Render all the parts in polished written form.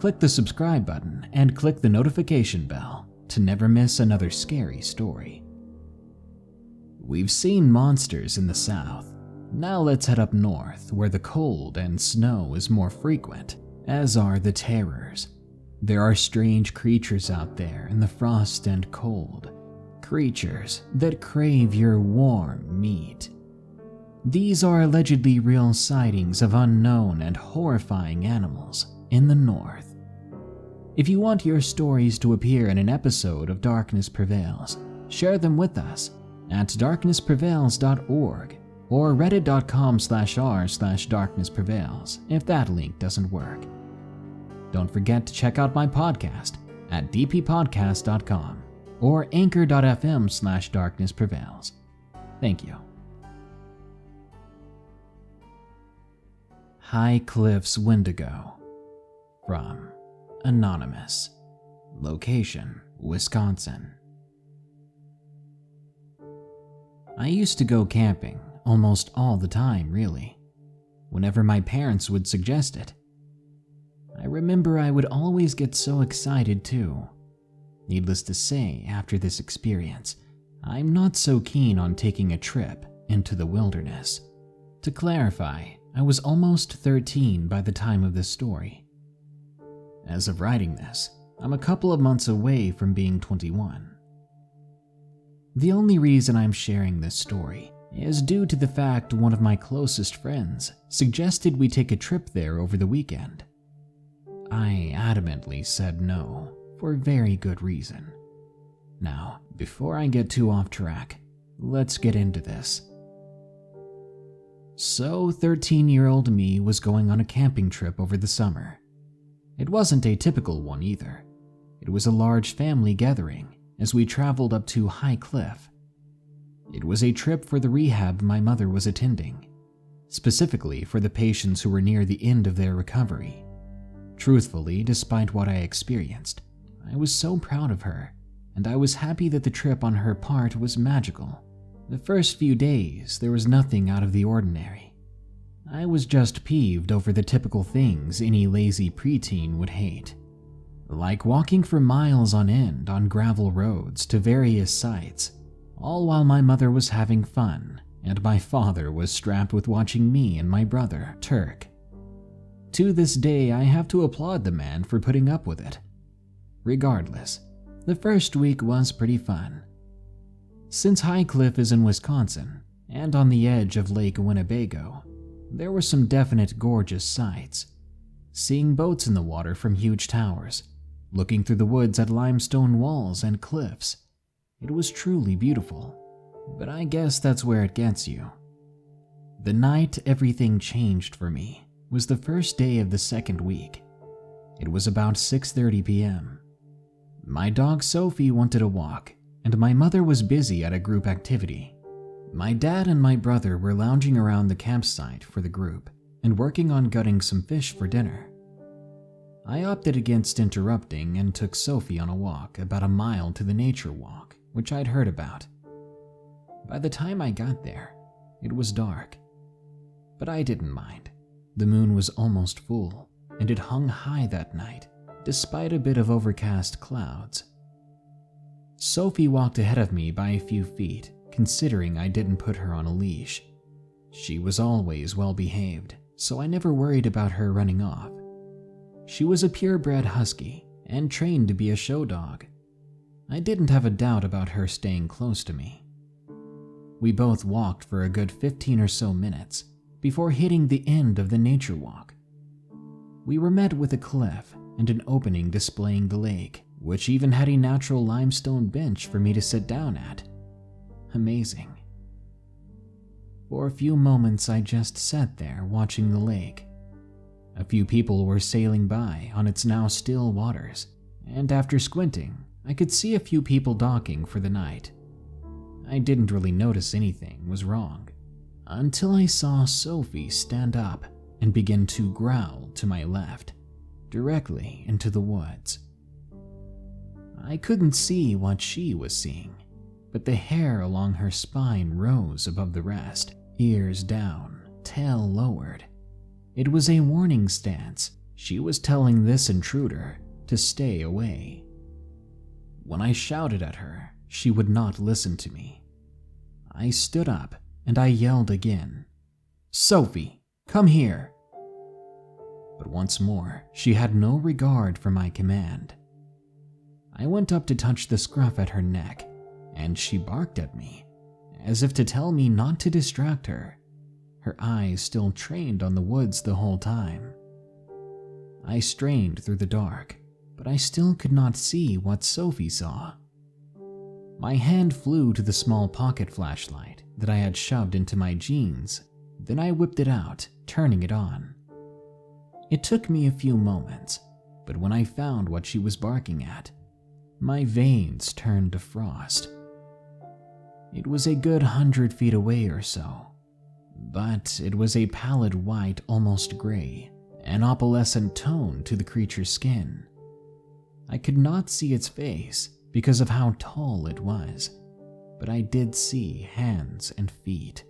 click the subscribe button and click the notification bell to never miss another scary story. We've seen monsters in the south. Now let's head up north where the cold and snow is more frequent, as are the terrors. There are strange creatures out there in the frost and cold, creatures that crave your warm meat. These are allegedly real sightings of unknown and horrifying animals in the north. If you want your stories to appear in an episode of Darkness Prevails, share them with us at darknessprevails.org or reddit.com/r/darknessprevails if that link doesn't work. Don't forget to check out my podcast at dppodcast.com or anchor.fm/darknessprevails. Thank you. Highcliffs Wendigo. From Anonymous. Location, Wisconsin. I used to go camping almost all the time, really, whenever my parents would suggest it. I remember I would always get so excited too. Needless to say, after this experience, I'm not so keen on taking a trip into the wilderness. To clarify, I was almost 13 by the time of this story. As of writing this, I'm a couple of months away from being 21. The only reason I'm sharing this story is due to the fact one of my closest friends suggested we take a trip there over the weekend. I adamantly said no, for very good reason. Now, before I get too off track, let's get into this. So, 13-year-old me was going on a camping trip over the summer. It wasn't a typical one either. It was a large family gathering as we traveled up to Highcliff. It was a trip for the rehab my mother was attending, specifically for the patients who were near the end of their recovery. Truthfully, despite what I experienced, I was so proud of her, and I was happy that the trip on her part was magical. The first few days, there was nothing out of the ordinary. I was just peeved over the typical things any lazy preteen would hate, like walking for miles on end on gravel roads to various sites, all while my mother was having fun and my father was strapped with watching me and my brother, Turk. To this day, I have to applaud the man for putting up with it. Regardless, the first week was pretty fun. Since Highcliff is in Wisconsin and on the edge of Lake Winnebago, there were some definite gorgeous sights. Seeing boats in the water from huge towers, looking through the woods at limestone walls and cliffs. It was truly beautiful, but I guess that's where it gets you. The night everything changed for me was the first day of the second week. It was about 6:30 p.m. My dog Sophie wanted a walk, and my mother was busy at a group activity. My dad and my brother were lounging around the campsite for the group and working on gutting some fish for dinner. I opted against interrupting and took Sophie on a walk about a mile to the nature walk, which I'd heard about. By the time I got there, it was dark. But I didn't mind. The moon was almost full, and it hung high that night, despite a bit of overcast clouds. Sophie walked ahead of me by a few feet, considering I didn't put her on a leash. She was always well behaved, so I never worried about her running off. She was a purebred husky and trained to be a show dog. I didn't have a doubt about her staying close to me. We both walked for a good 15 or so minutes before hitting the end of the nature walk. We were met with a cliff and an opening displaying the lake, which even had a natural limestone bench for me to sit down at. Amazing. For a few moments I just sat there watching the lake. A few people were sailing by on its now still waters, and after squinting, I could see a few people docking for the night. I didn't really notice anything was wrong, until I saw Sophie stand up and begin to growl to my left, directly into the woods. I couldn't see what she was seeing, but the hair along her spine rose above the rest, ears down, tail lowered. It was a warning stance, She was telling this intruder to stay away. When I shouted at her, she would not listen to me. I stood up and I yelled again, "Sophie, come here!" But once more, she had no regard for my command. I went up to touch the scruff at her neck, and she barked at me, as if to tell me not to distract her, her eyes still trained on the woods the whole time. I strained through the dark, but I still could not see what Sophie saw. My hand flew to the small pocket flashlight that I had shoved into my jeans, then I whipped it out, turning it on. It took me a few moments, but when I found what she was barking at, my veins turned to frost. It was a good 100 feet away or so, but it was a pallid white, almost gray, an opalescent tone to the creature's skin. I could not see its face because of how tall it was, but I did see hands and feet.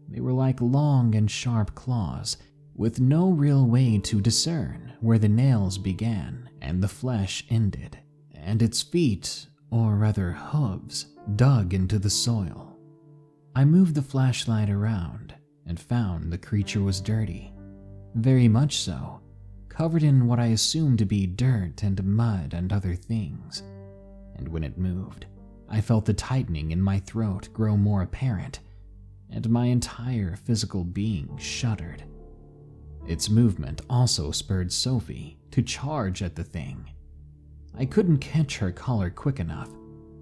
They were like long and sharp claws, with no real way to discern where the nails began and the flesh ended, and its feet, or rather hooves, dug into the soil. I moved the flashlight around and found the creature was dirty, very much so, covered in what I assumed to be dirt and mud and other things. And when it moved, I felt the tightening in my throat grow more apparent, and my entire physical being shuddered. Its movement also spurred Sophie to charge at the thing. I couldn't catch her collar quick enough.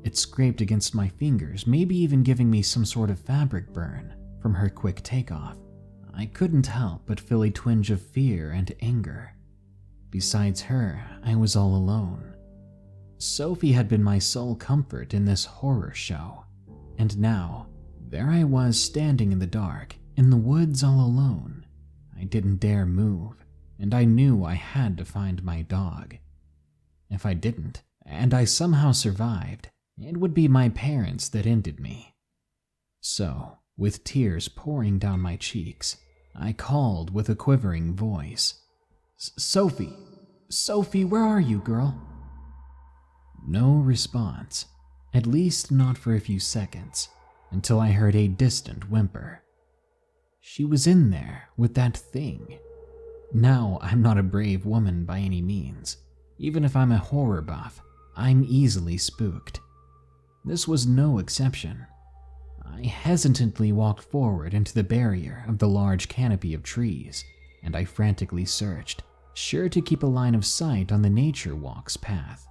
It scraped against my fingers, maybe even giving me some sort of fabric burn from her quick takeoff. I couldn't help but feel a twinge of fear and anger. Besides her, I was all alone. Sophie had been my sole comfort in this horror show, and now, there I was standing in the dark, in the woods all alone. I didn't dare move, and I knew I had to find my dog. If I didn't, and I somehow survived, it would be my parents that ended me. So, with tears pouring down my cheeks, I called with a quivering voice, "Sophie! Sophie, where are you, girl?" No response, at least not for a few seconds, until I heard a distant whimper. She was in there with that thing. Now, I'm not a brave woman by any means. Even if I'm a horror buff, I'm easily spooked. This was no exception. I hesitantly walked forward into the barrier of the large canopy of trees, and I frantically searched, sure to keep a line of sight on the nature walk's path.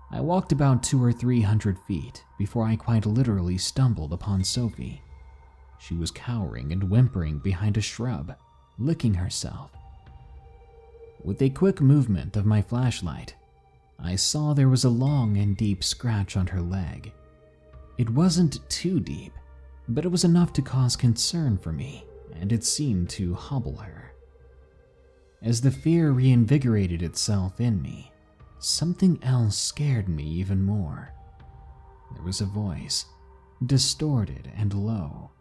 I walked about 200 or 300 feet before I quite literally stumbled upon Sophie. She was cowering and whimpering behind a shrub, licking herself. With a quick movement of my flashlight, I saw there was a long and deep scratch on her leg. It wasn't too deep, but it was enough to cause concern for me, and it seemed to hobble her. As the fear reinvigorated itself in me, something else scared me even more. There was a voice, distorted and low,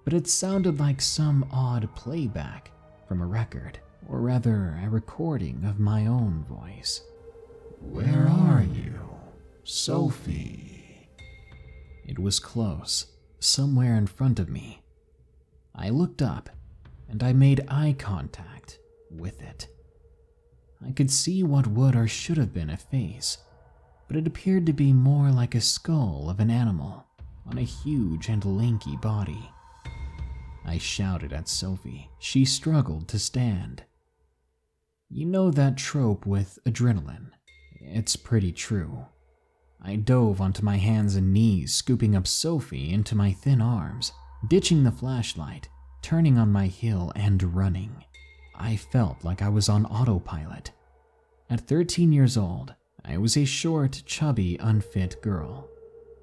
but it sounded like some odd playback from a record, or rather a recording of my own voice. "Where are you, Sophie?" It was close, somewhere in front of me. I looked up, and I made eye contact with it. I could see what would or should have been a face, but it appeared to be more like a skull of an animal on a huge and lanky body. I shouted at Sophie. She struggled to stand. You know that trope with adrenaline? It's pretty true. I dove onto my hands and knees, scooping up Sophie into my thin arms, ditching the flashlight, turning on my heel and running. I felt like I was on autopilot. At 13 years old, I was a short, chubby, unfit girl.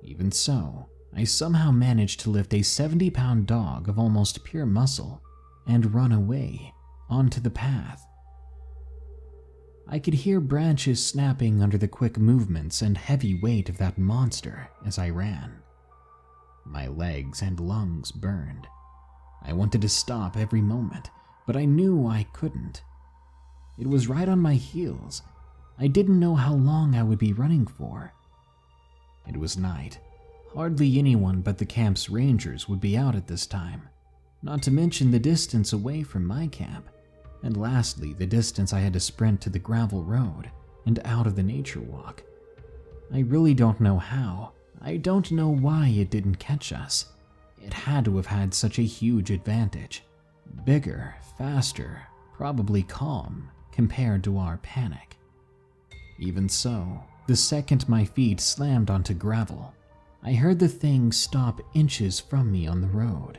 Even so, I somehow managed to lift a 70-pound dog of almost pure muscle and run away onto the path. I could hear branches snapping under the quick movements and heavy weight of that monster as I ran. My legs and lungs burned. I wanted to stop every moment, but I knew I couldn't. It was right on my heels. I didn't know how long I would be running for. It was night. Hardly anyone but the camp's rangers would be out at this time, not to mention the distance away from my camp, and lastly, the distance I had to sprint to the gravel road and out of the nature walk. I really don't know how. I don't know why it didn't catch us. It had to have had such a huge advantage. Bigger, faster, probably calm compared to our panic. Even so, the second my feet slammed onto gravel, I heard the thing stop inches from me on the road.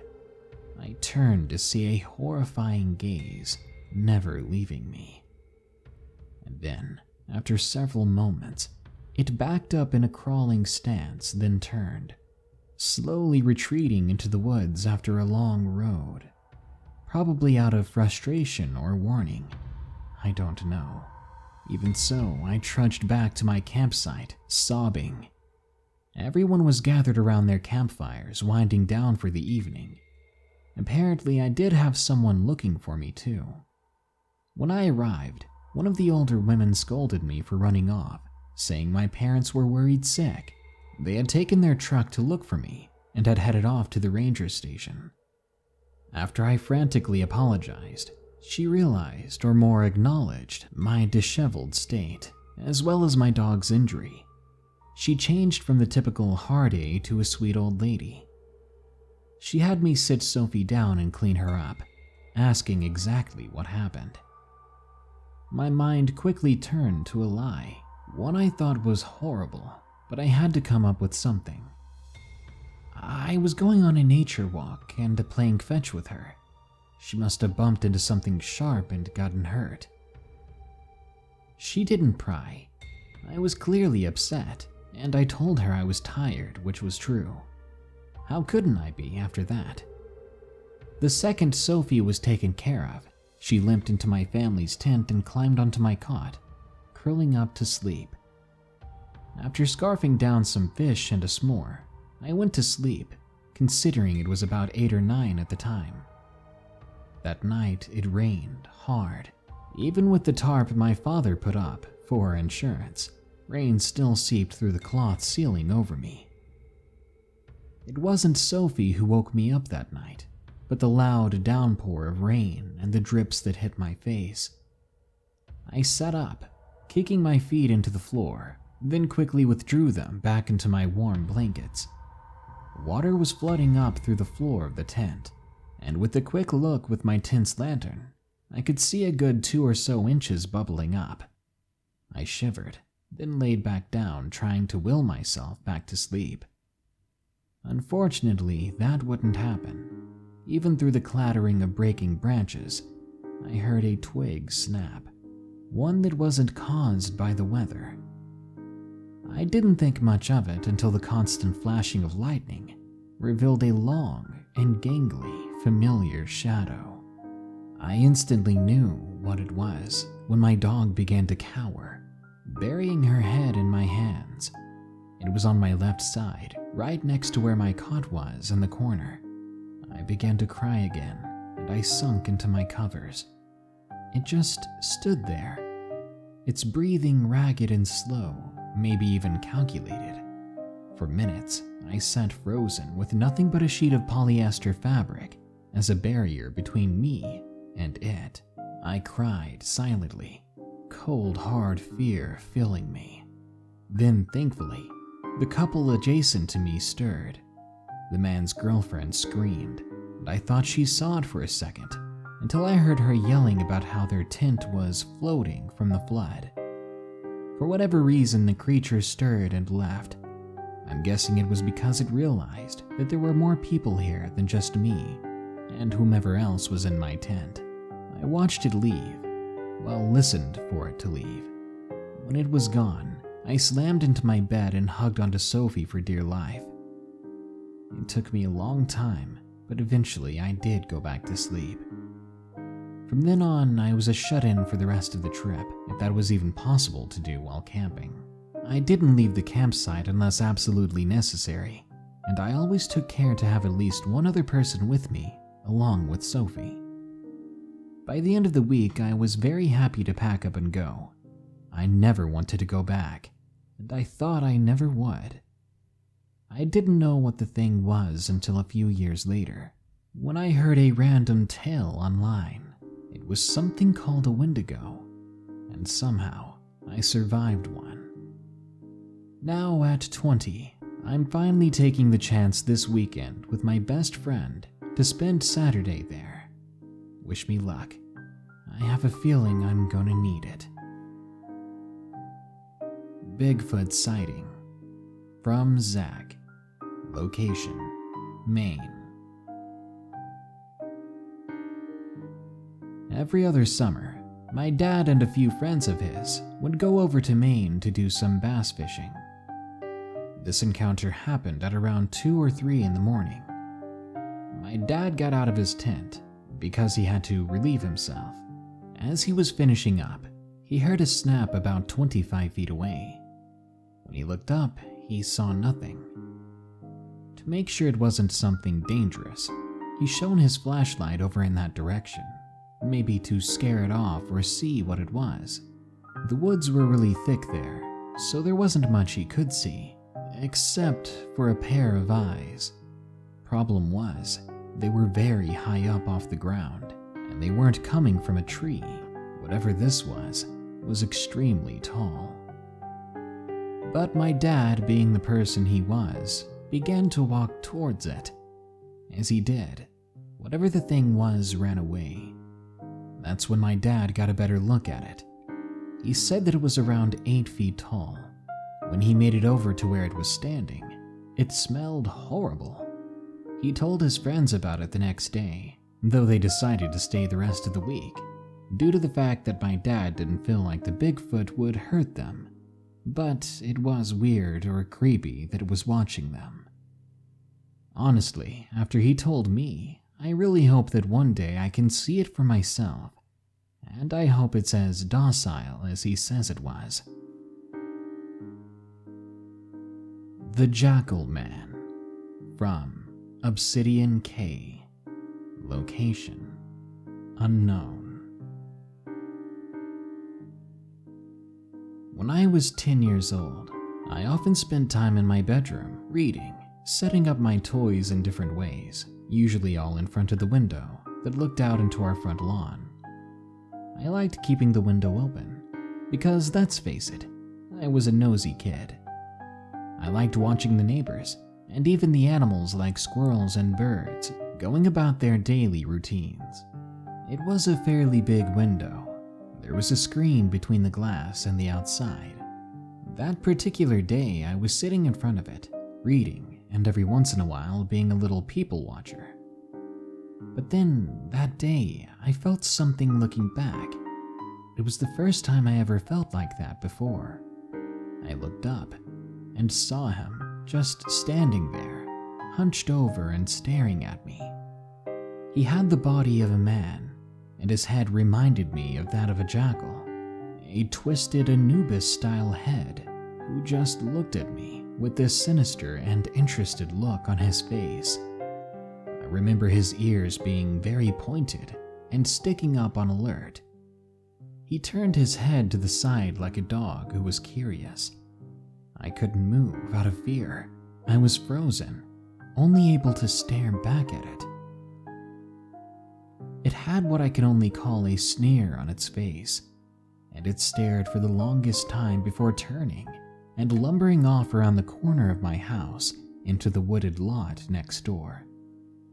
I turned to see a horrifying gaze never leaving me. And then, after several moments, it backed up in a crawling stance, then turned, slowly retreating into the woods after a long road. Probably out of frustration or warning. I don't know. Even so, I trudged back to my campsite, sobbing. Everyone was gathered around their campfires, winding down for the evening. Apparently, I did have someone looking for me too. When I arrived, one of the older women scolded me for running off, saying my parents were worried sick. They had taken their truck to look for me and had headed off to the ranger station. After I frantically apologized, she realized, or more acknowledged, my disheveled state, as well as my dog's injury. She changed from the typical hard A to a sweet old lady. She had me sit Sophie down and clean her up, asking exactly what happened. My mind quickly turned to a lie, one I thought was horrible, but I had to come up with something. I was going on a nature walk and playing fetch with her. She must have bumped into something sharp and gotten hurt. She didn't pry. I was clearly upset, and I told her I was tired, which was true. How couldn't I be after that? The second Sophie was taken care of, she limped into my family's tent and climbed onto my cot, curling up to sleep. After scarfing down some fish and a s'more, I went to sleep, considering it was about 8 or 9 at the time. That night, it rained hard. Even with the tarp my father put up for insurance, rain still seeped through the cloth ceiling over me. It wasn't Sophie who woke me up that night, but the loud downpour of rain and the drips that hit my face. I sat up, kicking my feet into the floor, then quickly withdrew them back into my warm blankets. Water was flooding up through the floor of the tent, and with a quick look with my tent's lantern, I could see a good 2 or so inches bubbling up. I shivered, then laid back down, trying to will myself back to sleep. Unfortunately, that wouldn't happen. Even through the clattering of breaking branches, I heard a twig snap, one that wasn't caused by the weather. I didn't think much of it until the constant flashing of lightning revealed a long and gangly, familiar shadow. I instantly knew what it was when my dog began to cower, burying her head in my hands. It was on my left side, right next to where my cot was in the corner. I began to cry again, and I sunk into my covers. It just stood there, its breathing ragged and slow, maybe even calculated. For minutes, I sat frozen with nothing but a sheet of polyester fabric as a barrier between me and it. I cried silently, cold, hard fear filling me. Then, thankfully, the couple adjacent to me stirred. The man's girlfriend screamed, and I thought she saw it for a second, until I heard her yelling about how their tent was floating from the flood. For whatever reason, the creature stirred and left. I'm guessing it was because it realized that there were more people here than just me, and whomever else was in my tent. I watched it leave, well, listened for it to leave. When it was gone, I slammed into my bed and hugged onto Sophie for dear life. It took me a long time, but eventually I did go back to sleep. From then on, I was a shut-in for the rest of the trip, if that was even possible to do while camping. I didn't leave the campsite unless absolutely necessary, and I always took care to have at least one other person with me, along with Sophie. By the end of the week, I was very happy to pack up and go. I never wanted to go back, and I thought I never would. I didn't know what the thing was until a few years later, when I heard a random tale online. It was something called a Wendigo, and somehow I survived one. Now at 20, I'm finally taking the chance this weekend with my best friend to spend Saturday there. Wish me luck. I have a feeling I'm gonna need it. Bigfoot Sighting. From Zach. Location, Maine. Every other summer, my dad and a few friends of his would go over to Maine to do some bass fishing. This encounter happened at around 2 or 3 in the morning. My dad got out of his tent because he had to relieve himself. As he was finishing up, he heard a snap about 25 feet away. When he looked up, he saw nothing. To make sure it wasn't something dangerous, he shone his flashlight over in that direction, maybe to scare it off or see what it was. The woods were really thick there, so there wasn't much he could see, except for a pair of eyes. Problem was, they were very high up off the ground, and they weren't coming from a tree. Whatever this was extremely tall. But my dad, being the person he was, began to walk towards it. As he did, whatever the thing was ran away. That's when my dad got a better look at it. He said that it was around 8 feet tall. When he made it over to where it was standing, it smelled horrible. He told his friends about it the next day, though they decided to stay the rest of the week, due to the fact that my dad didn't feel like the Bigfoot would hurt them. But it was weird or creepy that it was watching them. Honestly, after he told me, I really hope that one day I can see it for myself, and I hope it's as docile as he says it was. The Jackal Man. From ObsidianKay. Location, unknown. When I was 10 years old, I often spent time in my bedroom, reading, setting up my toys in different ways, usually all in front of the window that looked out into our front lawn. I liked keeping the window open, because let's face it, I was a nosy kid. I liked watching the neighbors, and even the animals like squirrels and birds, going about their daily routines. It was a fairly big window. There was a screen between the glass and the outside. That particular day, I was sitting in front of it, reading, and every once in a while being a little people watcher. But then, that day, I felt something looking back. It was the first time I ever felt like that before. I looked up and saw him just standing there, hunched over and staring at me. He had the body of a man, and his head reminded me of that of a jackal, a twisted Anubis-style head who just looked at me with this sinister and interested look on his face. I remember his ears being very pointed and sticking up on alert. He turned his head to the side like a dog who was curious. I couldn't move out of fear. I was frozen, only able to stare back at it. It had what I could only call a sneer on its face, and it stared for the longest time before turning and lumbering off around the corner of my house into the wooded lot next door.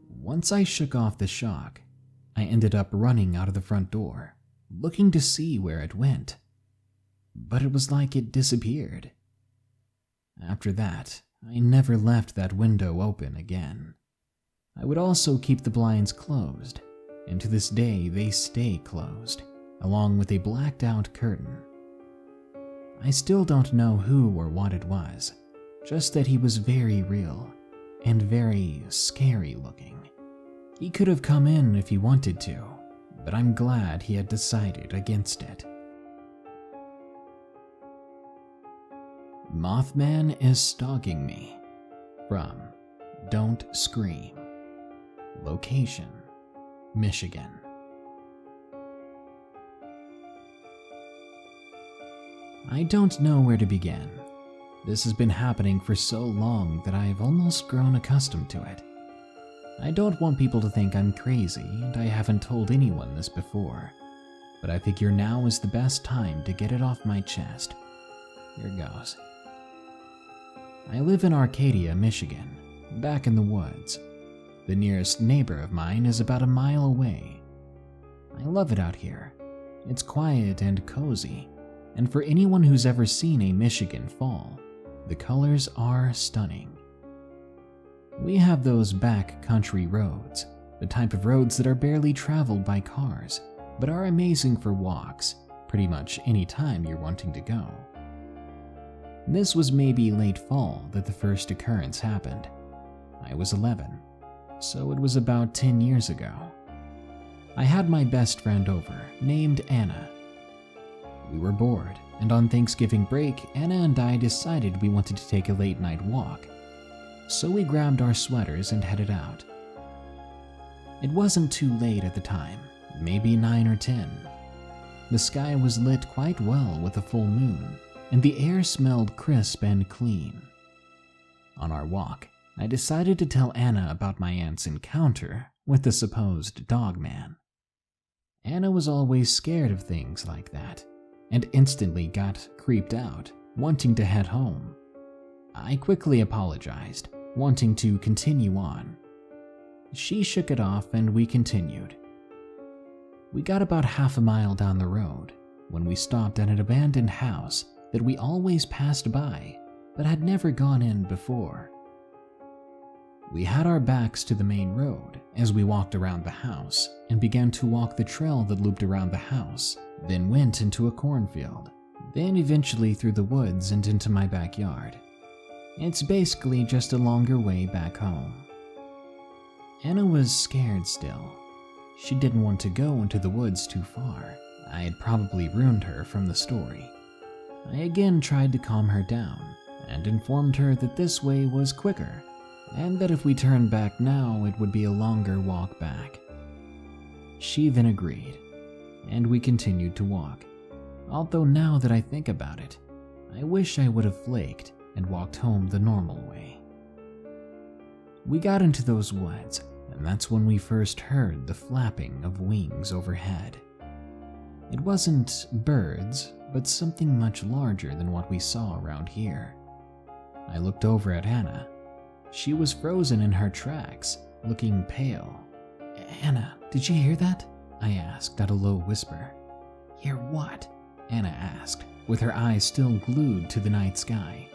Once I shook off the shock, I ended up running out of the front door, looking to see where it went. But it was like it disappeared. After that, I never left that window open again. I would also keep the blinds closed, and to this day they stay closed, along with a blacked-out curtain. I still don't know who or what it was, just that he was very real and very scary looking. He could have come in if he wanted to, but I'm glad he had decided against it. Mothman is stalking me. From Don't Scream. Location, Michigan. I don't know where to begin. This has been happening for so long that I've almost grown accustomed to it. I don't want people to think I'm crazy, and I haven't told anyone this before, but I figure now is the best time to get it off my chest. Here goes. I live in Arcadia, Michigan, back in the woods. The nearest neighbor of mine is about a mile away. I love it out here. It's quiet and cozy, and for anyone who's ever seen a Michigan fall, the colors are stunning. We have those back country roads, the type of roads that are barely traveled by cars, but are amazing for walks, pretty much any time you're wanting to go. This was maybe late fall that the first occurrence happened. I was 11, so it was about 10 years ago. I had my best friend over, named Anna. We were bored, and on Thanksgiving break, Anna and I decided we wanted to take a late night walk. So we grabbed our sweaters and headed out. It wasn't too late at the time, maybe 9 or 10. The sky was lit quite well with a full moon, and the air smelled crisp and clean. On our walk, I decided to tell Anna about my aunt's encounter with the supposed dog man. Anna was always scared of things like that, and instantly got creeped out, wanting to head home. I quickly apologized, wanting to continue on. She shook it off and we continued. We got about half a mile down the road when we stopped at an abandoned house that we always passed by but had never gone in before. We had our backs to the main road as we walked around the house and began to walk the trail that looped around the house, then went into a cornfield, then eventually through the woods and into my backyard. It's basically just a longer way back home. Anna was scared still. She didn't want to go into the woods too far. I had probably ruined her from the story. I again tried to calm her down and informed her that this way was quicker, and that if we turned back now, it would be a longer walk back. She then agreed, and we continued to walk. Although now that I think about it, I wish I would have flaked and walked home the normal way. We got into those woods, and that's when we first heard the flapping of wings overhead. It wasn't birds, but something much larger than what we saw around here. I looked over at Anna. She was frozen in her tracks, looking pale. "Anna, did you hear that?" I asked at a low whisper. "Hear what?" Anna asked, with her eyes still glued to the night sky.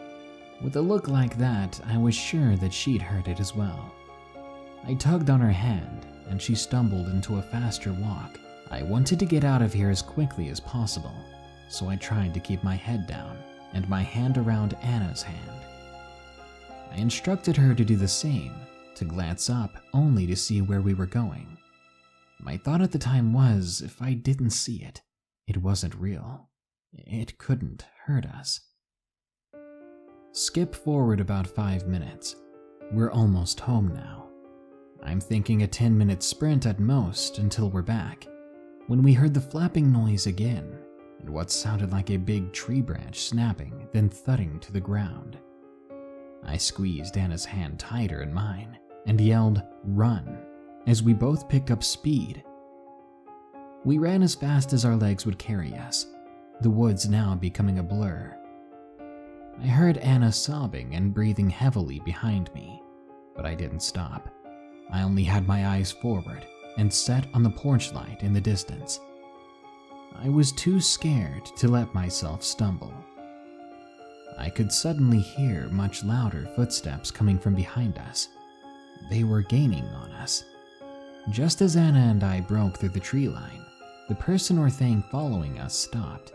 With a look like that, I was sure that she'd heard it as well. I tugged on her hand, and she stumbled into a faster walk. I wanted to get out of here as quickly as possible, so I tried to keep my head down and my hand around Anna's hand. I instructed her to do the same, to glance up only to see where we were going. My thought at the time was, if I didn't see it, it wasn't real. It couldn't hurt us. Skip forward about 5 minutes. We're almost home now. I'm thinking a 10-minute sprint at most until we're back, when we heard the flapping noise again, and what sounded like a big tree branch snapping, then thudding to the ground. I squeezed Anna's hand tighter in mine and yelled, "Run," as we both picked up speed. We ran as fast as our legs would carry us, the woods now becoming a blur. I heard Anna sobbing and breathing heavily behind me, but I didn't stop. I only had my eyes forward and set on the porch light in the distance. I was too scared to let myself stumble. I could suddenly hear much louder footsteps coming from behind us. They were gaining on us. Just as Anna and I broke through the tree line, the person or thing following us stopped.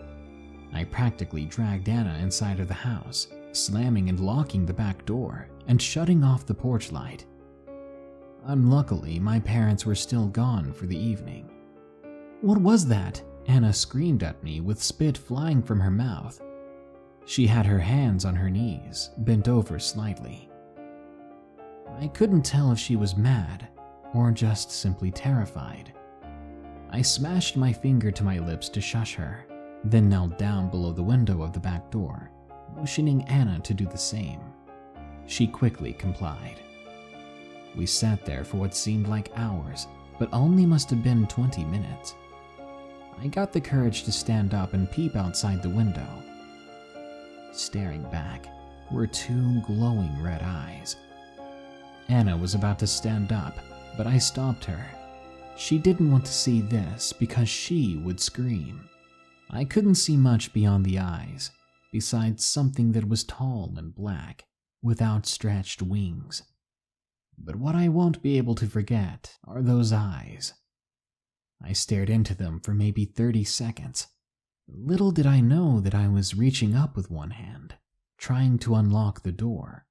I practically dragged Anna inside of the house, slamming and locking the back door and shutting off the porch light. Unluckily, my parents were still gone for the evening. "What was that?" Anna screamed at me with spit flying from her mouth. She had her hands on her knees, bent over slightly. I couldn't tell if she was mad or just simply terrified. I smashed my finger to my lips to shush her, then knelt down below the window of the back door, motioning Anna to do the same. She quickly complied. We sat there for what seemed like hours, but only must have been 20 minutes. I got the courage to stand up and peep outside the window. Staring back were two glowing red eyes. Anna was about to stand up, but I stopped her. She didn't want to see this because she would scream. I couldn't see much beyond the eyes, besides something that was tall and black, with outstretched wings. But what I won't be able to forget are those eyes. I stared into them for maybe 30 seconds. Little did I know that I was reaching up with one hand, trying to unlock the door.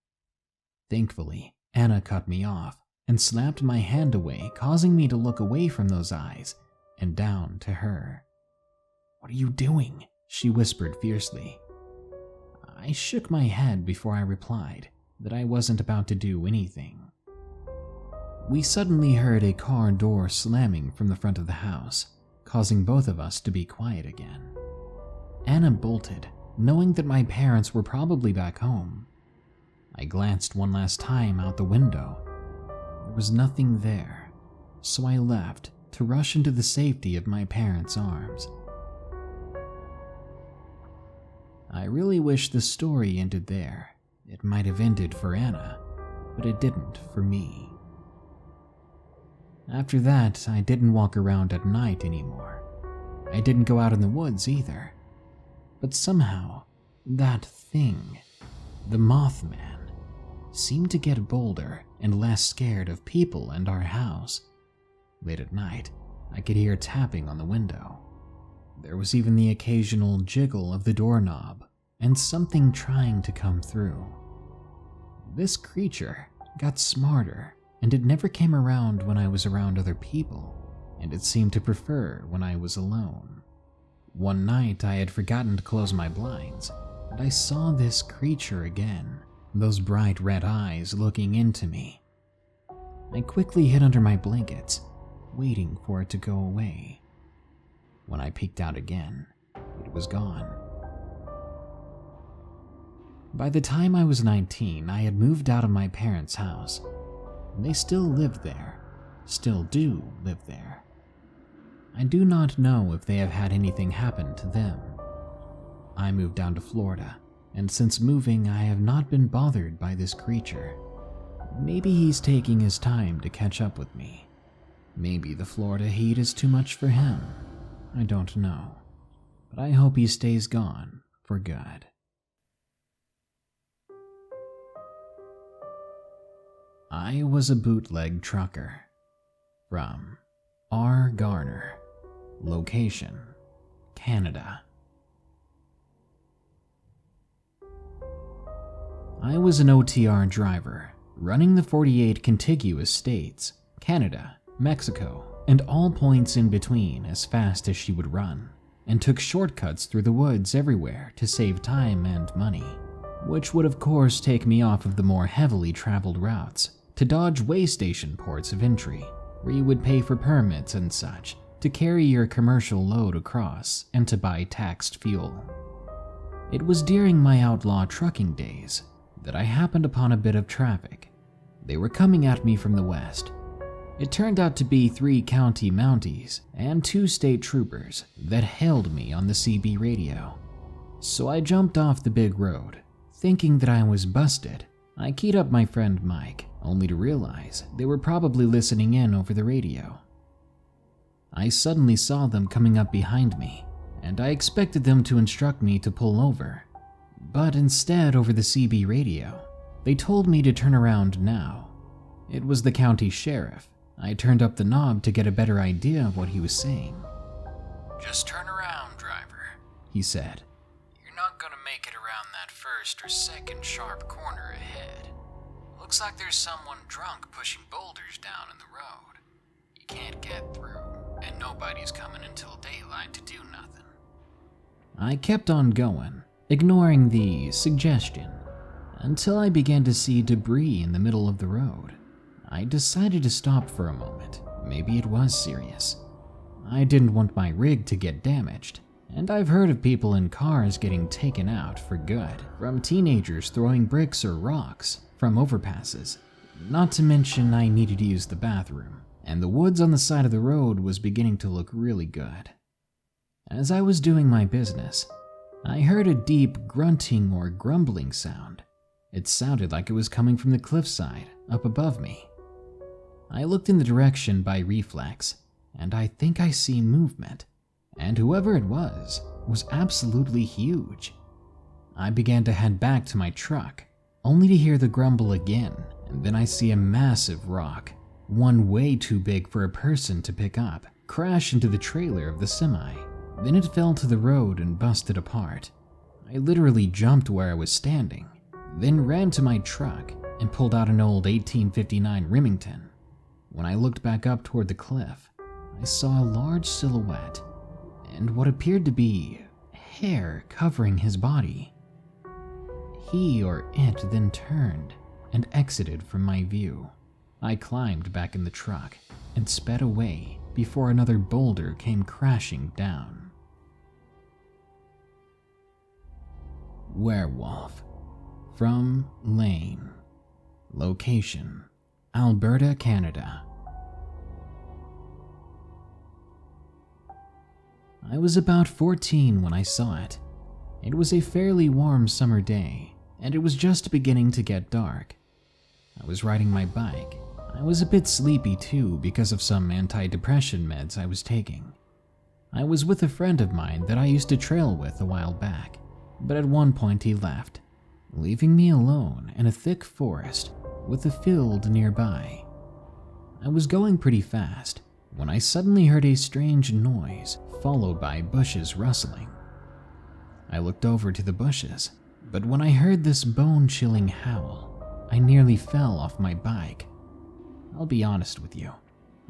Thankfully, Anna cut me off and slapped my hand away, causing me to look away from those eyes and down to her. "What are you doing?" she whispered fiercely. I shook my head before I replied that I wasn't about to do anything. We suddenly heard a car door slamming from the front of the house, causing both of us to be quiet again. Anna bolted, knowing that my parents were probably back home. I glanced one last time out the window. There was nothing there, so I left to rush into the safety of my parents' arms. I really wish the story ended there. It might have ended for Anna, but it didn't for me. After that, I didn't walk around at night anymore. I didn't go out in the woods either. But somehow, that thing, the Mothman, seemed to get bolder and less scared of people and our house. Late at night, I could hear tapping on the window. There was even the occasional jiggle of the doorknob and something trying to come through. This creature got smarter, and it never came around when I was around other people, and it seemed to prefer when I was alone. One night I had forgotten to close my blinds, and I saw this creature again, those bright red eyes looking into me. I quickly hid under my blankets, waiting for it to go away. When I peeked out again, it was gone. By the time I was 19, I had moved out of my parents' house. They still lived there, still do live there. I do not know if they have had anything happen to them. I moved down to Florida, and since moving I have not been bothered by this creature. Maybe he's taking his time to catch up with me. Maybe the Florida heat is too much for him. I don't know, but I hope he stays gone for good. I was a bootleg trucker. From R. Garner. Location: Canada. I was an OTR driver, running the 48 contiguous states, Canada, Mexico, and all points in between as fast as she would run, and took shortcuts through the woods everywhere to save time and money, which would of course take me off of the more heavily traveled routes to dodge way station ports of entry, where you would pay for permits and such to carry your commercial load across and to buy taxed fuel. It was during my outlaw trucking days that I happened upon a bit of traffic. They were coming at me from the west. It turned out to be 3 county mounties and 2 state troopers that hailed me on the CB radio. So I jumped off the big road, thinking that I was busted. I keyed up my friend Mike, only to realize they were probably listening in over the radio. I suddenly saw them coming up behind me, and I expected them to instruct me to pull over. But instead, over the CB radio, they told me to turn around now. It was the county sheriff. I turned up the knob to get a better idea of what he was saying. "Just turn around, driver," he said. "You're not gonna make it around that first or second sharp corner ahead. Looks like there's someone drunk pushing boulders down in the road. You can't get through, and nobody's coming until daylight to do nothing." I kept on going, ignoring the suggestion, until I began to see debris in the middle of the road. I decided to stop for a moment. Maybe it was serious. I didn't want my rig to get damaged, And I've heard of people in cars getting taken out for good, from teenagers throwing bricks or rocks from overpasses. Not to mention I needed to use the bathroom, and the woods on the side of the road was beginning to look really good. As I was doing my business, I heard a deep grunting or grumbling sound. It sounded like it was coming from the cliffside up above me. I looked in the direction by reflex, and I think I see movement, and whoever it was absolutely huge. I began to head back to my truck, only to hear the grumble again, and then I see a massive rock, one way too big for a person to pick up, crash into the trailer of the semi. Then it fell to the road and busted apart. I literally jumped where I was standing, then ran to my truck and pulled out an old 1859 Remington. When I looked back up toward the cliff, I saw a large silhouette and what appeared to be hair covering his body. He or it then turned and exited from my view. I climbed back in the truck and sped away before another boulder came crashing down. Werewolf from Lane. Location: Alberta, Canada. I was about 14 when I saw it. It was a fairly warm summer day, and it was just beginning to get dark. I was riding my bike. I was a bit sleepy too because of some antidepressant meds I was taking. I was with a friend of mine that I used to trail with a while back, but at one point he left, leaving me alone in a thick forest with a field nearby. I was going pretty fast when I suddenly heard a strange noise followed by bushes rustling. I looked over to the bushes, but when I heard this bone-chilling howl, I nearly fell off my bike. I'll be honest with you,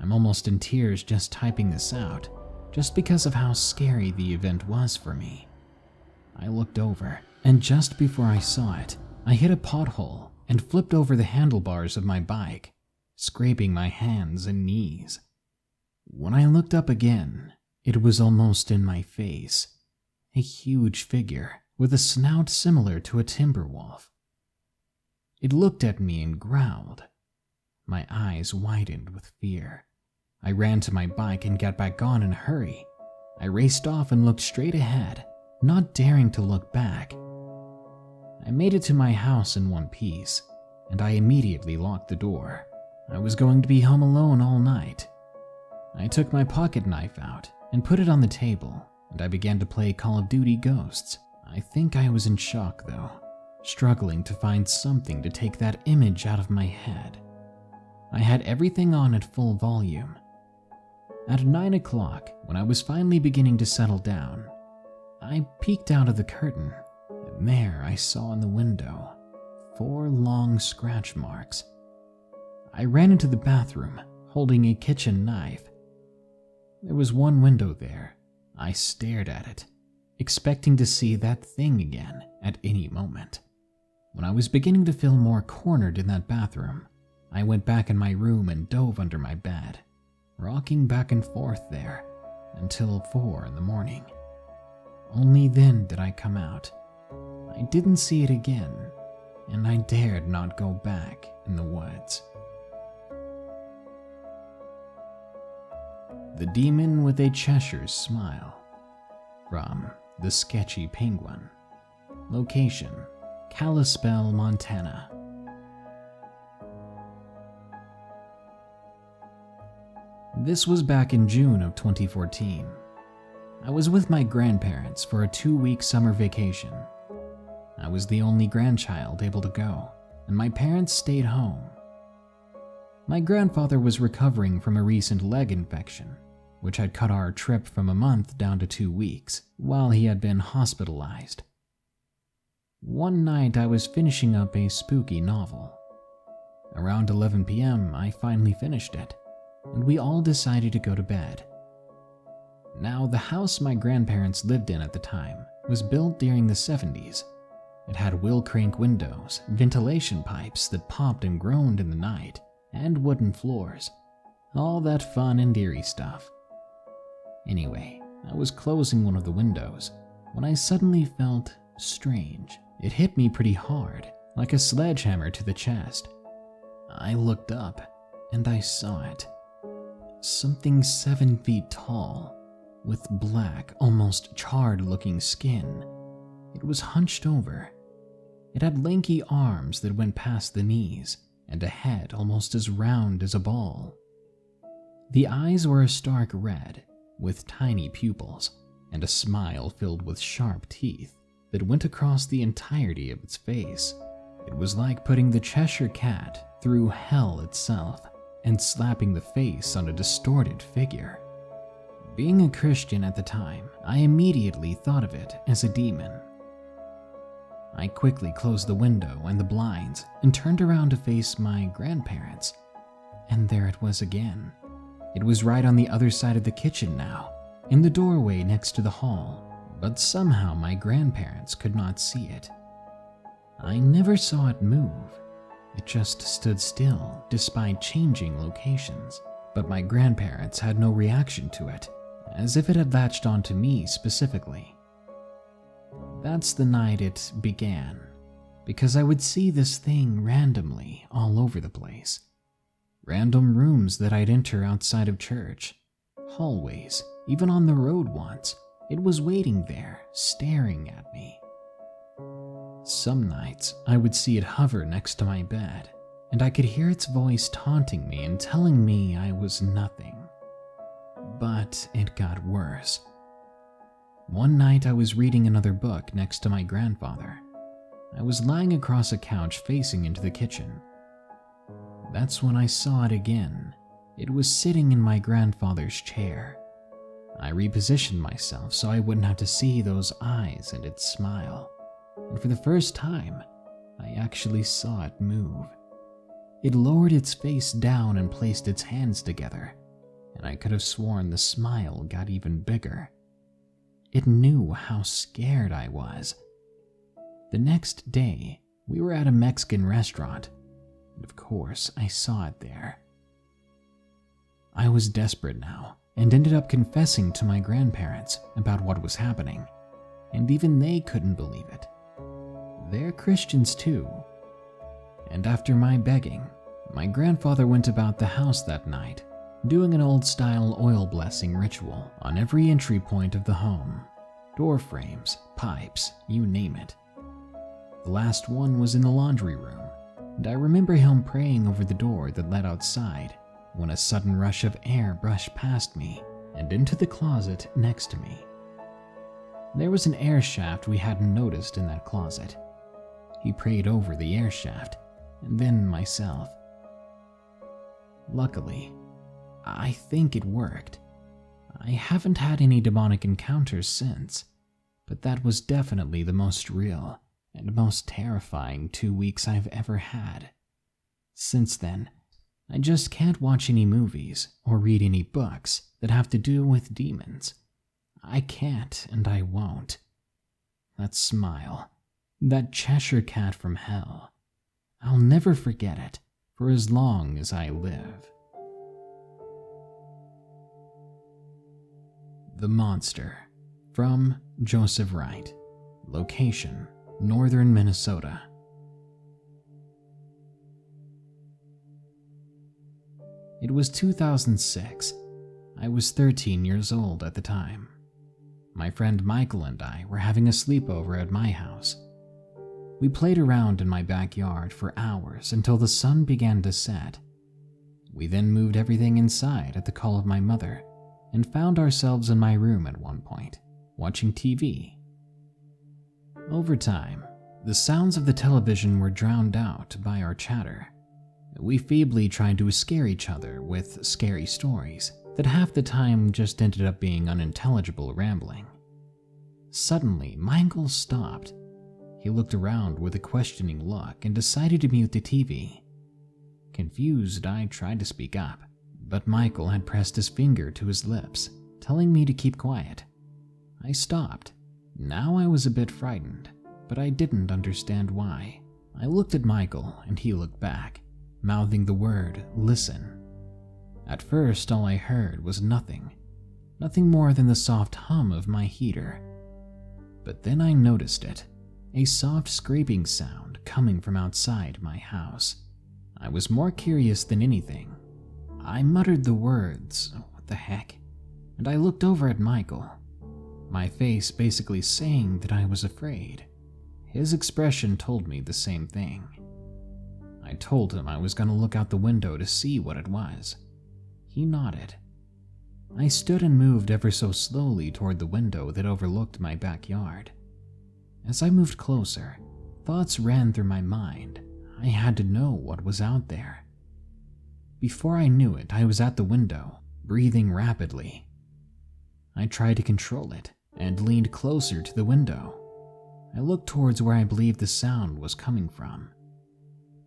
I'm almost in tears just typing this out, just because of how scary the event was for me. I looked over, and just before I saw it, I hit a pothole and flipped over the handlebars of my bike, scraping my hands and knees. When I looked up again, it was almost in my face, a huge figure with a snout similar to a timber wolf. It looked at me and growled. My eyes widened with fear. I ran to my bike and got back on in a hurry. I raced off and looked straight ahead, not daring to look back. I made it to my house in one piece, and I immediately locked the door. I was going to be home alone all night. I took my pocket knife out and put it on the table, and I began to play Call of Duty Ghosts. I think I was in shock though, struggling to find something to take that image out of my head. I had everything on at full volume. At 9 o'clock, when I was finally beginning to settle down, I peeked out of the curtain, and there I saw in the window 4 long scratch marks. I ran into the bathroom, holding a kitchen knife. There was one window there. I stared at it, expecting to see that thing again at any moment. When I was beginning to feel more cornered in that bathroom, I went back in my room and dove under my bed, rocking back and forth there until 4 in the morning. Only then did I come out. I didn't see it again, and I dared not go back in the woods. The Demon with a Cheshire Smile, from TheSketchyPenguin. Location: Kalispell, Montana. This was back in June of 2014. I was with my grandparents for a 2-week summer vacation. I was the only grandchild able to go, and my parents stayed home. My grandfather was recovering from a recent leg infection, which had cut our trip from a month down to 2 weeks, while he had been hospitalized. One night I was finishing up a spooky novel. Around 11 p.m. I finally finished it, and we all decided to go to bed. Now, the house my grandparents lived in at the time was built during the 70s. It had wheel crank windows, ventilation pipes that popped and groaned in the night, and wooden floors. All that fun and eerie stuff. Anyway, I was closing one of the windows when I suddenly felt strange. It hit me pretty hard, like a sledgehammer to the chest. I looked up, and I saw it. Something 7 feet tall, with black, almost charred-looking skin. It was hunched over. It had lanky arms that went past the knees, and a head almost as round as a ball. The eyes were a stark red, with tiny pupils, and a smile filled with sharp teeth that went across the entirety of its face. It was like putting the Cheshire Cat through hell itself and slapping the face on a distorted figure. Being a Christian at the time, I immediately thought of it as a demon. I quickly closed the window and the blinds and turned around to face my grandparents, and there it was again. It was right on the other side of the kitchen now, in the doorway next to the hall, but somehow my grandparents could not see it. I never saw it move. It just stood still despite changing locations, but my grandparents had no reaction to it, as if it had latched onto me specifically. That's the night it began, because I would see this thing randomly all over the place. Random rooms that I'd enter outside of church, hallways, even on the road once. It was waiting there, staring at me. Some nights, I would see it hover next to my bed, and I could hear its voice taunting me and telling me I was nothing. But it got worse. One night I was reading another book next to my grandfather. I was lying across a couch facing into the kitchen. That's when I saw it again. It was sitting in my grandfather's chair. I repositioned myself so I wouldn't have to see those eyes and its smile. And for the first time, I actually saw it move. It lowered its face down and placed its hands together, and I could have sworn the smile got even bigger. It knew how scared I was. The next day, we were at a Mexican restaurant, and of course, I saw it there. I was desperate now, and ended up confessing to my grandparents about what was happening, and even they couldn't believe it. They're Christians too. And after my begging, my grandfather went about the house that night, doing an old-style oil blessing ritual on every entry point of the home. Door frames, pipes, you name it. The last one was in the laundry room, and I remember him praying over the door that led outside when a sudden rush of air brushed past me and into the closet next to me. There was an air shaft we hadn't noticed in that closet. He prayed over the air shaft, and then myself. Luckily, I think it worked. I haven't had any demonic encounters since, but that was definitely the most real and most terrifying 2 weeks I've ever had. Since then, I just can't watch any movies or read any books that have to do with demons. I can't and I won't. That smile, that Cheshire Cat from hell, I'll never forget it for as long as I live. The Monster, from Joseph Wright. Location, northern Minnesota. It was 2006. I was 13 years old at the time. My friend Michael and I were having a sleepover at my house. We played around in my backyard for hours until the sun began to set. We then moved everything inside at the call of my mother and found ourselves in my room at one point, watching TV. Over time, the sounds of the television were drowned out by our chatter. We feebly tried to scare each other with scary stories that half the time just ended up being unintelligible rambling. Suddenly, Michael stopped. He looked around with a questioning look and decided to mute the TV. Confused, I tried to speak up, but Michael had pressed his finger to his lips, telling me to keep quiet. I stopped. Now I was a bit frightened, but I didn't understand why. I looked at Michael and he looked back, mouthing the word, "listen." At first, all I heard was nothing nothing more than the soft hum of my heater. But then I noticed it, a soft scraping sound coming from outside my house. I was more curious than anything. I muttered the words, "What the heck?" and I looked over at Michael, my face basically saying that I was afraid. His expression told me the same thing. I told him I was going to look out the window to see what it was. He nodded. I stood and moved ever so slowly toward the window that overlooked my backyard. As I moved closer, thoughts ran through my mind. I had to know what was out there. Before I knew it, I was at the window, breathing rapidly. I tried to control it and leaned closer to the window. I looked towards where I believed the sound was coming from.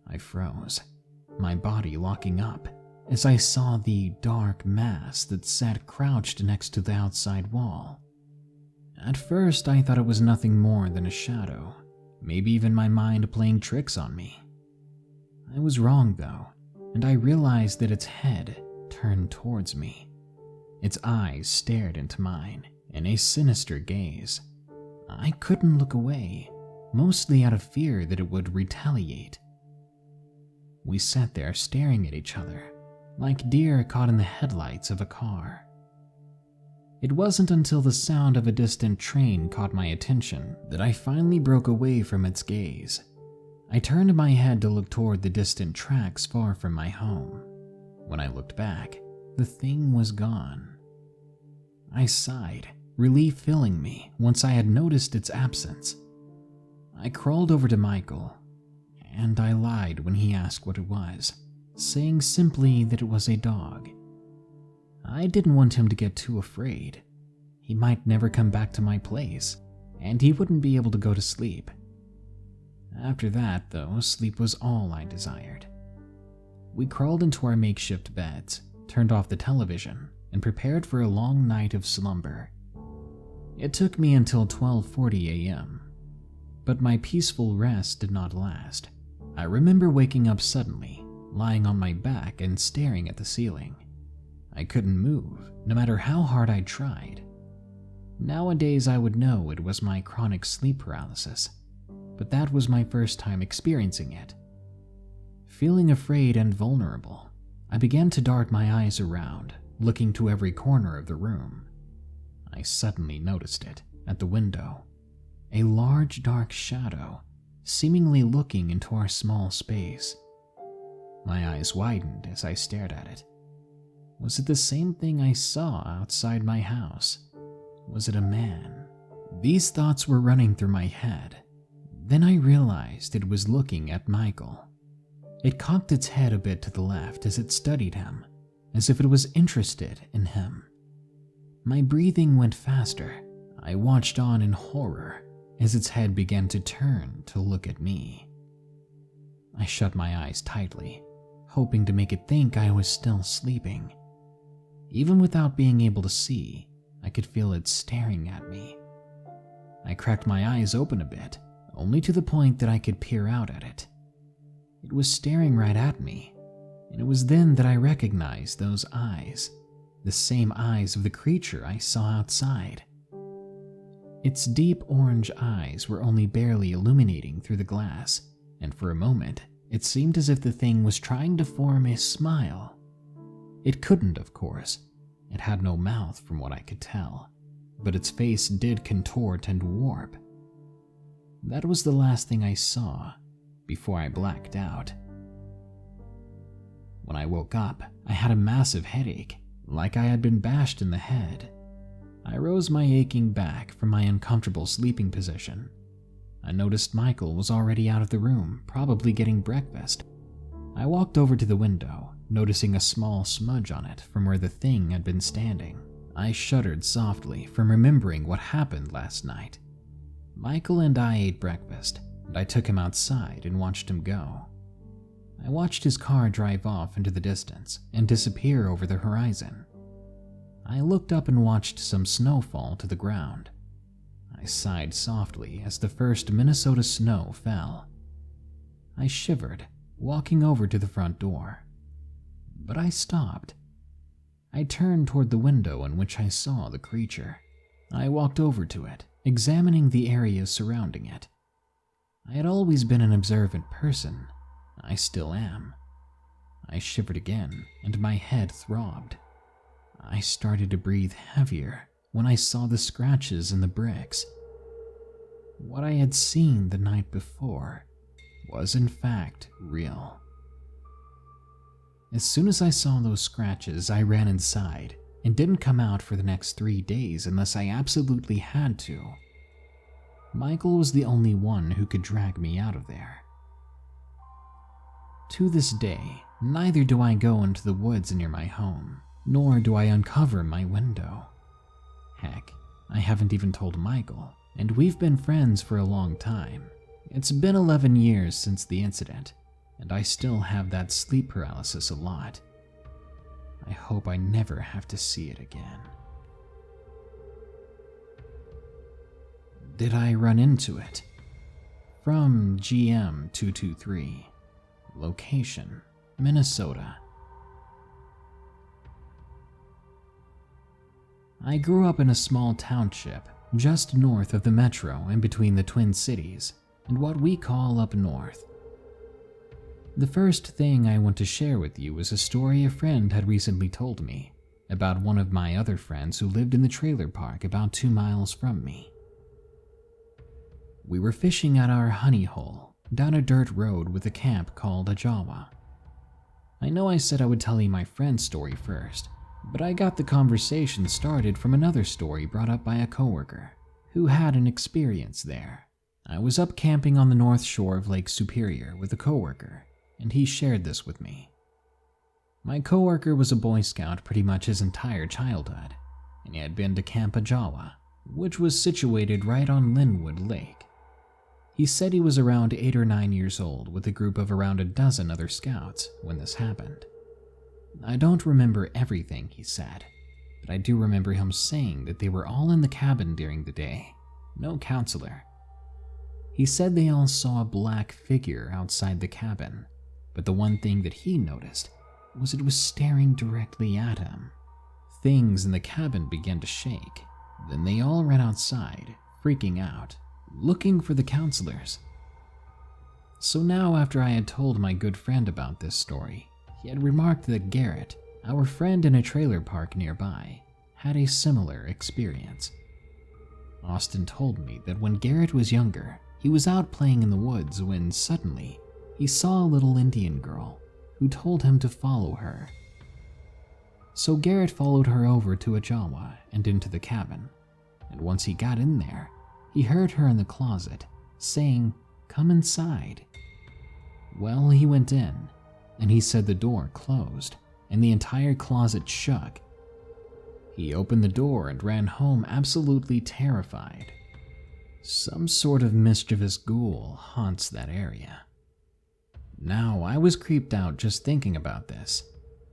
I froze, my body locking up, as I saw the dark mass that sat crouched next to the outside wall. At first, I thought it was nothing more than a shadow, maybe even my mind playing tricks on me. I was wrong though, and I realized that its head turned towards me. Its eyes stared into mine in a sinister gaze. I couldn't look away, mostly out of fear that it would retaliate. We sat there staring at each other, like deer caught in the headlights of a car. It wasn't until the sound of a distant train caught my attention that I finally broke away from its gaze. I turned my head to look toward the distant tracks far from my home. When I looked back, the thing was gone. I sighed, relief filling me once I had noticed its absence. I crawled over to Michael, and I lied when he asked what it was, saying simply that it was a dog. I didn't want him to get too afraid. He might never come back to my place, and he wouldn't be able to go to sleep. After that, though, sleep was all I desired. We crawled into our makeshift beds, turned off the television, and prepared for a long night of slumber. It took me until 12:40 a.m., but my peaceful rest did not last. I remember waking up suddenly, lying on my back and staring at the ceiling. I couldn't move, no matter how hard I tried. Nowadays, I would know it was my chronic sleep paralysis, but that was my first time experiencing it. Feeling afraid and vulnerable, I began to dart my eyes around, looking to every corner of the room. I suddenly noticed it at the window, a large dark shadow, seemingly looking into our small space. My eyes widened as I stared at it. Was it the same thing I saw outside my house? Was it a man? These thoughts were running through my head. Then I realized it was looking at Michael. It cocked its head a bit to the left as it studied him, as if it was interested in him. My breathing went faster. I watched on in horror as its head began to turn to look at me. I shut my eyes tightly, hoping to make it think I was still sleeping. Even without being able to see, I could feel it staring at me. I cracked my eyes open a bit, only to the point that I could peer out at it. It was staring right at me, and it was then that I recognized those eyes, the same eyes of the creature I saw outside. Its deep orange eyes were only barely illuminating through the glass, and for a moment, it seemed as if the thing was trying to form a smile. It couldn't, of course. It had no mouth from what I could tell, but its face did contort and warp. That was the last thing I saw before I blacked out. When I woke up, I had a massive headache, like I had been bashed in the head. I rose my aching back from my uncomfortable sleeping position. I noticed Michael was already out of the room, probably getting breakfast. I walked over to the window, noticing a small smudge on it from where the thing had been standing. I shuddered softly from remembering what happened last night. Michael and I ate breakfast, and I took him outside and watched him go. I watched his car drive off into the distance and disappear over the horizon. I looked up and watched some snow fall to the ground. I sighed softly as the first Minnesota snow fell. I shivered, walking over to the front door. But I stopped. I turned toward the window in which I saw the creature. I walked over to it, examining the area surrounding it. I had always been an observant person. I still am. I shivered again, and my head throbbed. I started to breathe heavier when I saw the scratches in the bricks. What I had seen the night before was in fact real. As soon as I saw those scratches, I ran inside and didn't come out for the next 3 days unless I absolutely had to. Michael was the only one who could drag me out of there. To this day, neither do I go into the woods near my home, nor do I uncover my window. Heck, I haven't even told Michael, and we've been friends for a long time. It's been 11 years since the incident, and I still have that sleep paralysis a lot. I hope I never have to see it again. Did I run into it? From GM223. Location, Minnesota. I grew up in a small township just north of the metro in between the Twin Cities and what we call up north. The first thing I want to share with you is a story a friend had recently told me about one of my other friends who lived in the trailer park about 2 miles from me. We were fishing at our honey hole down a dirt road with a camp called a Jawa. I know I said I would tell you my friend's story first, but I got the conversation started from another story brought up by a coworker who had an experience there. I was up camping on the north shore of Lake Superior with a coworker, and he shared this with me. My coworker was a Boy Scout pretty much his entire childhood, and he had been to Camp Ajawa, which was situated right on Linwood Lake. He said he was around 8 or 9 years old with a group of around a dozen other scouts when this happened. I don't remember everything he said, but I do remember him saying that they were all in the cabin during the day, no counselor. He said they all saw a black figure outside the cabin, but the one thing that he noticed was it was staring directly at him. Things in the cabin began to shake. Then they all ran outside, freaking out, looking for the counselors. So now, after I had told my good friend about this story, he had remarked that Garrett, our friend in a trailer park nearby, had a similar experience. Austin told me that when Garrett was younger, he was out playing in the woods when suddenly he saw a little Indian girl who told him to follow her. So Garrett followed her over to a Jawa and into the cabin, and once he got in there, he heard her in the closet saying, "Come inside." Well, he went in, and he said the door closed and the entire closet shook. He opened the door and ran home absolutely terrified. Some sort of mischievous ghoul haunts that area. Now, I was creeped out just thinking about this,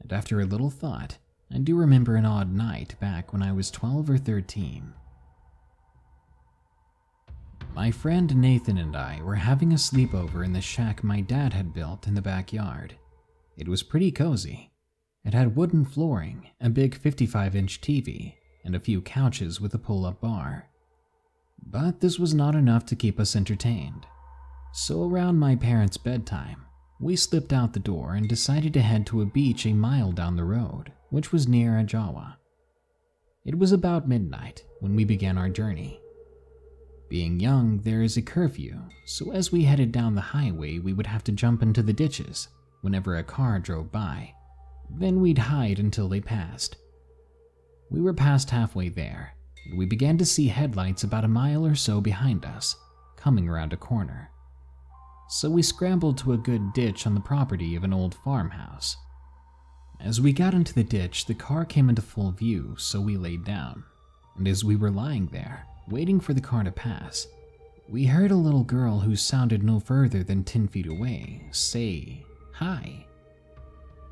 and after a little thought, I do remember an odd night back when I was 12 or 13. My friend Nathan and I were having a sleepover in the shack my dad had built in the backyard. It was pretty cozy. It had wooden flooring, a big 55-inch TV, and a few couches with a pull-up bar. But this was not enough to keep us entertained. So around my parents' bedtime, we slipped out the door and decided to head to a beach a mile down the road, which was near Ajawa. It was about midnight when we began our journey. Being young, there is a curfew, so as we headed down the highway, we would have to jump into the ditches whenever a car drove by. Then we'd hide until they passed. We were past halfway there, and we began to see headlights about a mile or so behind us, coming around a corner. So we scrambled to a good ditch on the property of an old farmhouse. As we got into the ditch, the car came into full view, so we laid down, and as we were lying there, waiting for the car to pass, we heard a little girl who sounded no further than 10 feet away say, "Hi."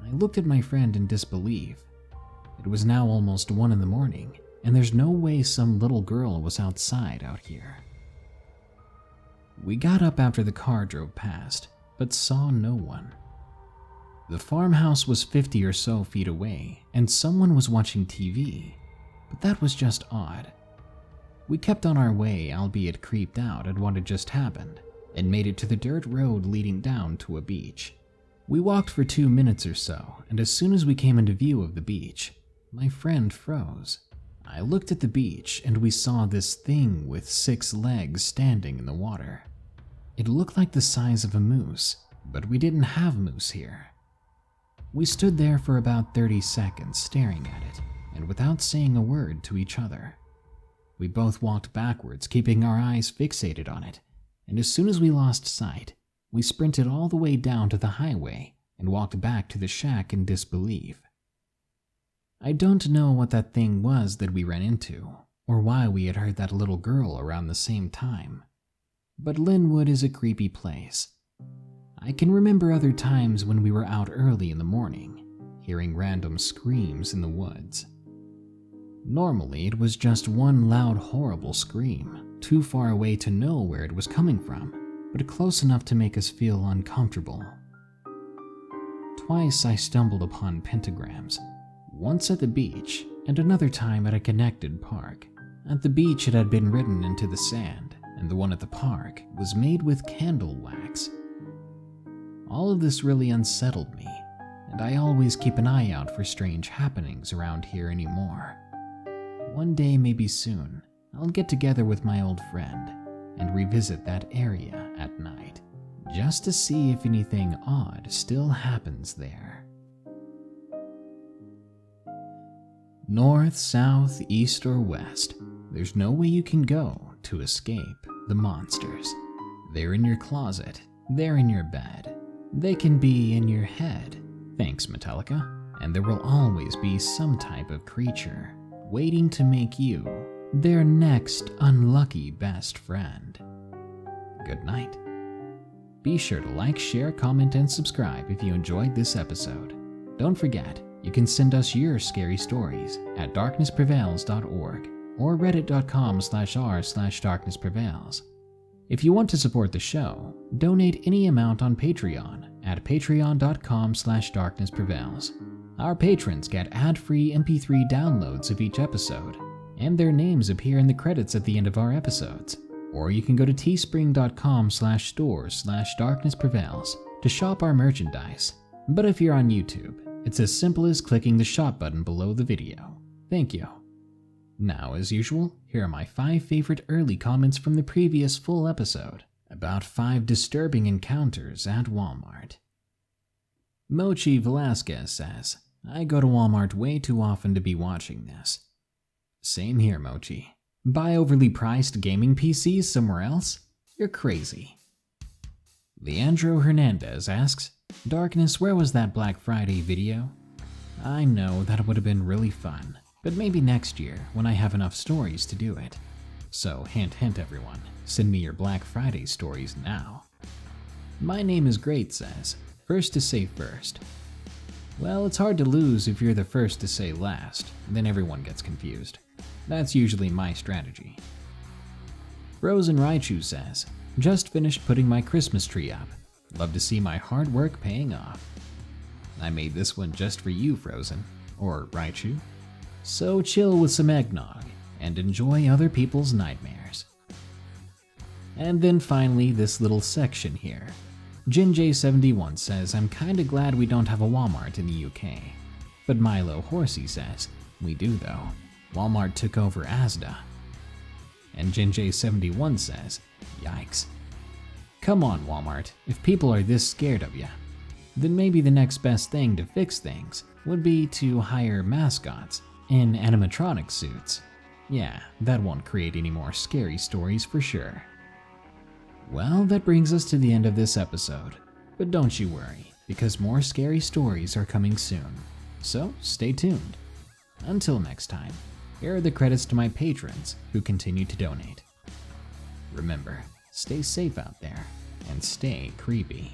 I looked at my friend in disbelief. It was now almost 1 in the morning, and there's no way some little girl was outside out here. We got up after the car drove past, but saw no one. The farmhouse was 50 or so feet away, and someone was watching TV, but that was just odd. We kept on our way, albeit creeped out at what had just happened, and made it to the dirt road leading down to a beach. We walked for 2 minutes or so, and as soon as we came into view of the beach, my friend froze. I looked at the beach, and we saw this thing with 6 legs standing in the water. It looked like the size of a moose, but we didn't have moose here. We stood there for about 30 seconds staring at it, and without saying a word to each other. We both walked backwards, keeping our eyes fixated on it, and as soon as we lost sight, we sprinted all the way down to the highway and walked back to the shack in disbelief. I don't know what that thing was that we ran into, or why we had heard that little girl around the same time, but Linwood is a creepy place. I can remember other times when we were out early in the morning, hearing random screams in the woods. Normally, it was just one loud, horrible scream, too far away to know where it was coming from, but close enough to make us feel uncomfortable. Twice I stumbled upon pentagrams, once at the beach and another time at a connected park. At the beach it had been written into the sand, and the one at the park was made with candle wax. All of this really unsettled me, and I always keep an eye out for strange happenings around here anymore. One day, maybe soon, I'll get together with my old friend and revisit that area at night, just to see if anything odd still happens there. North, south, east, or west, there's no way you can go to escape the monsters. They're in your closet, they're in your bed, they can be in your head, thanks Metallica, and there will always be some type of creature waiting to make you their next unlucky best friend. Good night. Be sure to like, share, comment, and subscribe if you enjoyed this episode. Don't forget, you can send us your scary stories at darknessprevails.org or reddit.com/r/darknessprevails. If you want to support the show, donate any amount on Patreon at patreon.com/darknessprevails. Our patrons get ad-free MP3 downloads of each episode, and their names appear in the credits at the end of our episodes. Or you can go to teespring.com/store/darknessprevails to shop our merchandise. But if you're on YouTube, it's as simple as clicking the shop button below the video. Thank you. Now, as usual, here are my 5 favorite early comments from the previous full episode about 5 disturbing encounters at Walmart. Mochi Velasquez says, I go to Walmart way too often to be watching this. Same here, Mochi. Buy overly priced gaming PCs somewhere else? You're crazy. Leandro Hernandez asks, Darkness, where was that Black Friday video? I know that would have been really fun, but maybe next year when I have enough stories to do it. So hint hint everyone, send me your Black Friday stories now. My Name is Great says, first to say first. Well, it's hard to lose if you're the first to say last, then everyone gets confused. That's usually my strategy. Frozen Raichu says, just finished putting my Christmas tree up. Love to see my hard work paying off. I made this one just for you, Frozen, or Raichu. So chill with some eggnog and enjoy other people's nightmares. And then finally, this little section here. JinJ71 says, I'm kinda glad we don't have a Walmart in the UK. But Milo Horsey says, we do though. Walmart took over Asda. And JinJ71 says, yikes. Come on, Walmart, if people are this scared of you, then maybe the next best thing to fix things would be to hire mascots in animatronic suits. Yeah, that won't create any more scary stories for sure. Well, that brings us to the end of this episode, but don't you worry, because more scary stories are coming soon, so stay tuned. Until next time, here are the credits to my patrons who continue to donate. Remember, stay safe out there, and stay creepy,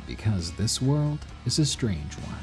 because this world is a strange one.